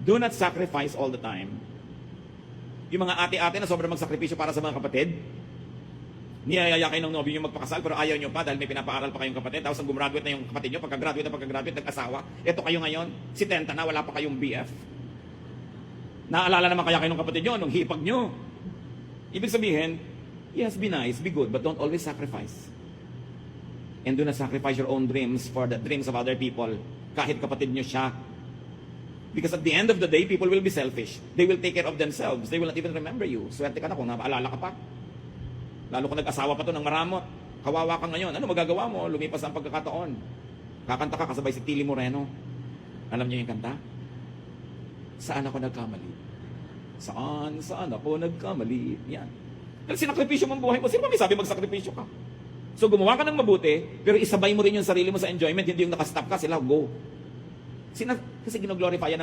Do not sacrifice all the time. Yung mga ate-ate na sobrang magsakripisyo para sa mga kapatid, niyayaya kayo ng nobyo yung magpakasal pero ayaw nyo pa dahil may pinapaaral pa kayong kapatid. Tapos ang gumraduate na yung kapatid nyo, pagka-graduate, nag-asawa. Ito kayo ngayon, si Tenta na, wala pa kayong BF. Naalala naman kaya kayo ng kapatid nyo, nung hipag nyo. Ibig sabihin, yes, be nice, be good, but don't always sacrifice. And do not sacrifice your own dreams for the dreams of other people, kahit kapatid nyo siya. Because at the end of the day, people will be selfish. They will take care of themselves. They will not even remember you. Swerte ka na kung naalala ka pa. Lalo kung nag-asawa pa to ng maramot. Kawawa ka ngayon. Ano magagawa mo? Lumipas ang pagkakataon. Kakanta ka kasabay si Tilly Moreno. Alam niyo yung kanta? Saan ako nagkamali? Saan ako nagkamali? Yan. Dahil sinakripisyo mo ang buhay mo. Sino ba may sabi magsakripisyo ka? So gumawa ka ng mabuti, pero isabay mo rin yung sarili mo sa enjoyment, hindi yung nakastop ka, sila go. Kasi ginoglorify yan ng